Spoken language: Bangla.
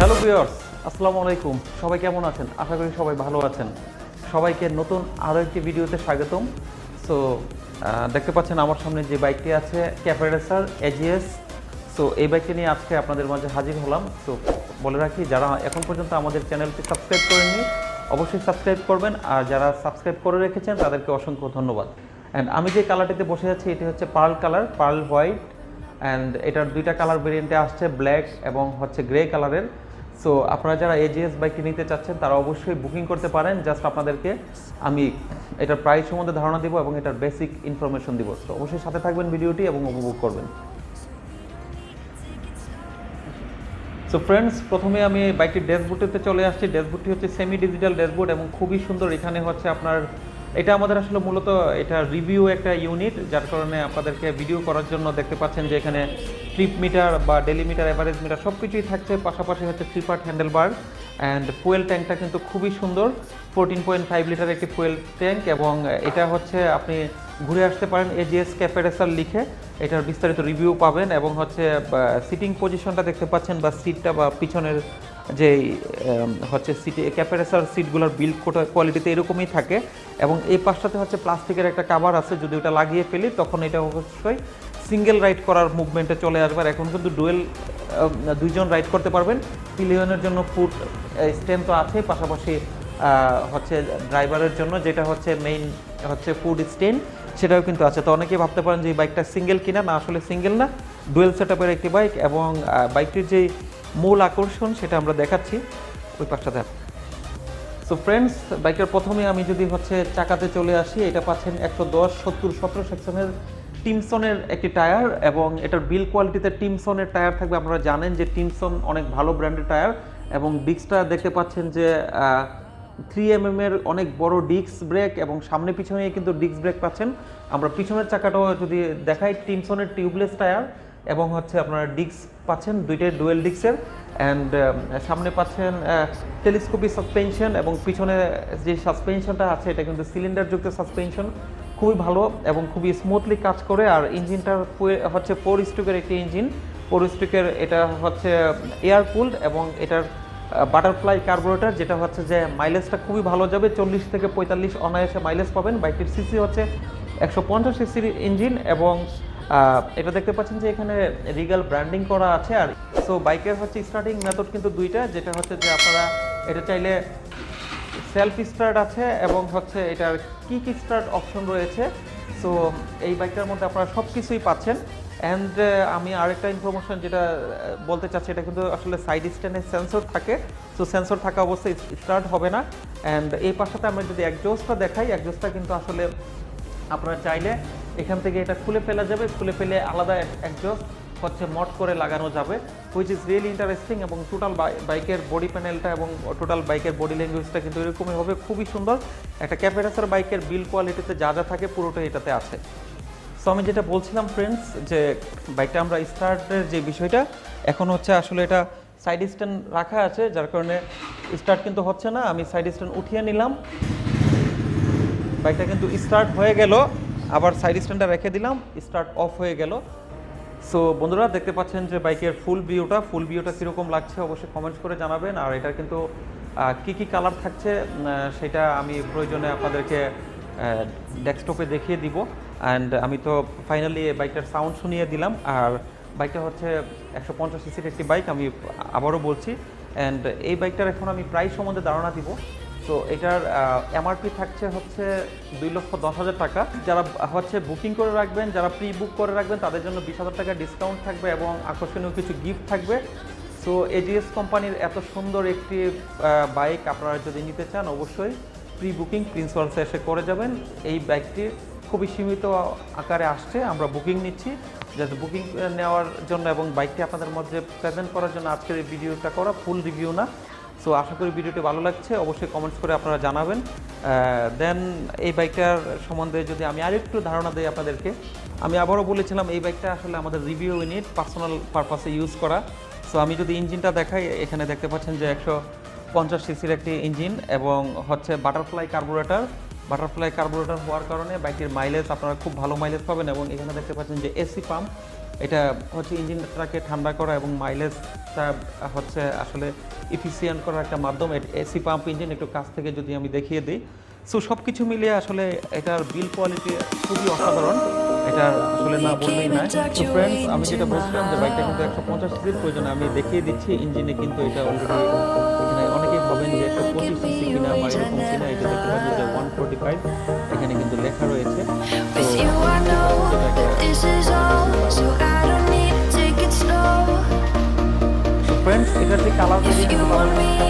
হ্যালো ভিউয়ার্স, আসসালামু আলাইকুম। সবাই কেমন আছেন? আশা করি সবাই ভালো আছেন। সবাইকে নতুন আরও একটি ভিডিওতে স্বাগতম। সো দেখতে পাচ্ছেন আমার সামনে যে বাইকটি আছে Cafarecer AJS। সো এই বাইকটি নিয়ে আজকে আপনাদের মাঝে হাজির হলাম। সো বলে রাখি, যারা এখন পর্যন্ত আমাদের চ্যানেলটি সাবস্ক্রাইব করেননি অবশ্যই সাবস্ক্রাইব করবেন, আর যারা সাবস্ক্রাইব করে রেখেছেন তাদেরকে অসংখ্য ধন্যবাদ। অ্যান্ড আমি যে কালারটিতে বসে আছি এটি হচ্ছে pearl colour, pearl white. And এটার দুইটা কালার ভেরিয়েন্টে আসছে, ব্ল্যাক এবং হচ্ছে গ্রে কালারের। সো আপনারা যারা AJS বাইকটি নিতে চাচ্ছেন তারা অবশ্যই বুকিং করতে পারেন। জাস্ট আপনাদেরকে আমি এটার প্রাইস সম্বন্ধে ধারণা দিব এবং এটার বেসিক ইনফরমেশন দিব। তো অবশ্যই সাথে থাকবেন ভিডিওটি এবং উপভোগ করবেন। সো ফ্রেন্ডস, প্রথমে আমি বাইকটির ড্যাশবোর্ডেতে চলে আসছি। ড্যাশবোর্ডটি হচ্ছে সেমি ডিজিটাল ড্যাশবোর্ড এবং খুবই সুন্দর। এখানে হচ্ছে আপনার এটা আমাদের আসলে মূলত এটা রিভিউ একটা ইউনিট, যার কারণে আপনাদেরকে ভিডিও করার জন্য দেখতে পাচ্ছেন যে এখানে ট্রিপ মিটার বা ডেলি মিটার, এভারেজ মিটার সব কিছুই থাকছে। পাশাপাশি হচ্ছে 3 part handle bar and fuel ট্যাঙ্কটা কিন্তু খুবই সুন্দর, 14.5 লিটার একটি ফুয়েল ট্যাঙ্ক। এবং এটা হচ্ছে আপনি ঘুরে আসতে পারেন AJS Caferecer লিখে, এটার বিস্তারিত রিভিউ পাবেন। এবং হচ্ছে সিটিং পজিশনটা দেখতে পাচ্ছেন বা সিটটা বা পিছনের যে হচ্ছে সিটে Caferecer সিটগুলোর বিল্ড কোয়ালিটিতে এরকমই থাকে। এবং এই পাশটাতে হচ্ছে প্লাস্টিকের একটা কাভার আছে, যদি ওটা লাগিয়ে ফেলি তখন এটা অবশ্যই সিঙ্গেল রাইড করার মুভমেন্টে চলে আসবে। আর এখন কিন্তু দুইজন রাইড করতে পারবেন। পিলিয়নের জন্য ফুট স্ট্যান্ড তো আছে, পাশাপাশি হচ্ছে ড্রাইভারের জন্য যেটা হচ্ছে মেইন হচ্ছে ফুড স্ট্যান্ড সেটাও কিন্তু আছে। তো অনেকেই ভাবতে পারেন যে এই বাইকটা সিঙ্গেল কিনা, না আসলে সিঙ্গেল না, ডুয়েল সেটআপের একটি বাইক। এবং বাইকটির যেই মূল আকর্ষণ সেটা আমরা দেখাচ্ছি ওই পাশটাতে। সো ফ্রেন্ডস, বাইকের প্রথমে আমি যদি হচ্ছে চাকাতে চলে আসি, এটা পাচ্ছেন 110, 70, 17 সেকশনের টিমসনের একটি টায়ার। এবং এটার বিল কোয়ালিটিতে টিমসনের টায়ার থাকবে। আপনারা জানেন যে টিমসন অনেক ভালো ব্র্যান্ডের টায়ার। এবং ডিস্কটা দেখতে পাচ্ছেন যে 3mm এর অনেক বড় ডিস্ক ব্রেক, এবং সামনে পিছনে কিন্তু ডিস্ক ব্রেক পাচ্ছেন। আমরা পিছনের চাকাটাও যদি দেখাই, টিমসনের টিউবলেস টায়ার এবং হচ্ছে আপনারা ডিস্ক পাচ্ছেন দুইটাই ডুয়েল ডিস্কের। অ্যান্ড সামনে পাচ্ছেন টেলিস্কোপিক সাসপেনশন, এবং পিছনে যে সাসপেনশনটা আছে এটা কিন্তু সিলিন্ডারযুক্ত সাসপেনশন, খুবই ভালো এবং খুবই স্মুথলি কাজ করে। আর ইঞ্জিনটার হচ্ছে 4 স্ট্রোকের একটি ইঞ্জিন, 4 স্ট্রোকের। এটা হচ্ছে এয়ার কুলড এবং এটার বাটারফ্লাই কার্বোরেটর, যেটা হচ্ছে যে মাইলেজটা খুবই ভালো যাবে, 40 থেকে 45 অনায়াসে মাইলেজ পাবেন। বাইকটির সিসি হচ্ছে 150 সিসির ইঞ্জিন। এবং এটা দেখতে পাচ্ছেন যে এখানে রিগাল ব্র্যান্ডিং করা আছে। আর সো বাইকের হচ্ছে স্টার্টিং মেথড কিন্তু দুইটা, যেটা হচ্ছে যে আপনারা এটা চাইলে সেলফ স্টার্ট আছে এবং হচ্ছে এটার কিক স্টার্ট অপশন রয়েছে। সো এই বাইকটার মধ্যে আপনারা সব কিছুই পাচ্ছেন। অ্যান্ড আমি আরেকটা ইনফরমেশন যেটা বলতে চাচ্ছি, এটা কিন্তু আসলে সাইড স্ট্যান্ডে সেন্সর থাকে। সো সেন্সর থাকা অবস্থায় স্টার্ট হবে না। অ্যান্ড এই পাশাতে আমরা যদি একজস্টটা দেখাই, একজস্টটা কিন্তু আসলে আপনারা চাইলে এখান থেকে এটা খুলে ফেলা যাবে, খুলে ফেলে আলাদা একজস্ট হচ্ছে মড করে লাগানো যাবে, হুইচ ইজ রিয়েলি ইন্টারেস্টিং। এবং টোটাল বাইকের বডি প্যানেলটা এবং টোটাল বাইকের বডি ল্যাঙ্গুয়েজটা কিন্তু এরকমই হবে, খুবই সুন্দর। একটা Caferecer বাইকের বিল কোয়ালিটিতে যা যা থাকে পুরোটাই এটাতে আছে। সো আমি যেটা বলছিলাম ফ্রেন্ডস, যে বাইকটা আমরা স্টার্টের যে বিষয়টা, এখন হচ্ছে আসলে এটা সাইড স্ট্যান্ড রাখা আছে, যার কারণে স্টার্ট কিন্তু হচ্ছে না। আমি সাইড স্ট্যান্ড উঠিয়ে নিলাম, বাইকটা কিন্তু স্টার্ট হয়ে গেল। আবার সাইড স্ট্যান্ডটা রেখে দিলাম, স্টার্ট অফ হয়ে গেল। সো বন্ধুরা দেখতে পাচ্ছেন যে বাইকের ফুল ভিউটা কীরকম লাগছে অবশ্যই কমেন্টস করে জানাবেন। আর এটা কিন্তু কী কালার থাকছে সেটা আমি প্রয়োজনে আপনাদেরকে ডেস্কটপে দেখিয়ে দিব। অ্যান্ড আমি তো ফাইনালি বাইকটার সাউন্ড শুনিয়ে দিলাম। আর বাইকটা হচ্ছে 150 সিসির একটি বাইক, আমি আবারও বলছি। অ্যান্ড এই বাইকটার এখন আমি প্রাইস সম্বন্ধে ধারণা দিব। তো এটার MRP থাকছে হচ্ছে 2,10,000 টাকা। যারা হচ্ছে বুকিং করে রাখবেন, যারা প্রি বুক করে রাখবেন তাদের জন্য 20,000 টাকা ডিসকাউন্ট থাকবে এবং আকর্ষণীয় কিছু গিফট থাকবে। সো AJS কোম্পানির এত সুন্দর একটি বাইক আপনারা যদি নিতে চান অবশ্যই প্রি বুকিং প্রিন্স ওয়ার্ল্ডসে এসে করে যাবেন। এই বাইকটি খুবই সীমিত আকারে আসছে, আমরা বুকিং নিচ্ছি যাতে বুকিং নেওয়ার জন্য এবং বাইকটি আপনাদের মধ্যে প্রেজেন্ট করার জন্য আজকের এই ভিডিওটা করা, ফুল রিভিউ না। সো আশা করি ভিডিওটি ভালো লাগছে, অবশ্যই কমেন্টস করে আপনারা জানাবেন। দেন এই বাইকটার সম্বন্ধে যদি আমি আরেকটু ধারণা দিই আপনাদেরকে, আমি আবারও বলেছিলাম এই বাইকটা আসলে আমাদের রিভিউ ইউনিট, পার্সোনাল পারপাসে ইউজ করা। সো আমি যদি ইঞ্জিনটা দেখাই, এখানে দেখতে পাচ্ছেন যে 150 সিসির একটি ইঞ্জিন এবং হচ্ছে বাটারফ্লাই কার্বোরেটর হওয়ার কারণে বাইকটির মাইলেজ আপনারা খুব ভালো মাইলেজ পাবেন। এবং এখানে দেখতে পাচ্ছেন যে এসি পাম্প এটা হচ্ছে ইঞ্জিনটাকে ঠান্ডা করা এবং মাইলেজটা হচ্ছে আসলে এফিসিয়েন্ট করার একটা মাধ্যম। এসি পাম্প ইঞ্জিন একটু কাছ থেকে যদি আমি দেখিয়ে দিই, সো সব কিছু মিলিয়ে আসলে এটার বিল কোয়ালিটি খুবই অসাধারণ, এটা আসলে না বললেই নয়। তো ফ্রেন্ডস, আমি যেটা বলছিলাম যে বাইকটা কিন্তু 150 সিসির প্রয়োজন, আমি দেখিয়ে দিচ্ছি ইঞ্জিনে কিন্তু এটা অলরেডি, এখানে অনেকেই ভাবেন যে 125 সিসি কিনা বা এরকম কিনা, এটা দেখতে পাচ্ছি যে 145 এখানে কিন্তু লেখা রয়েছে। তো ফ্রেন্ডস, এটার যে কালার ভেরিয়েন্ট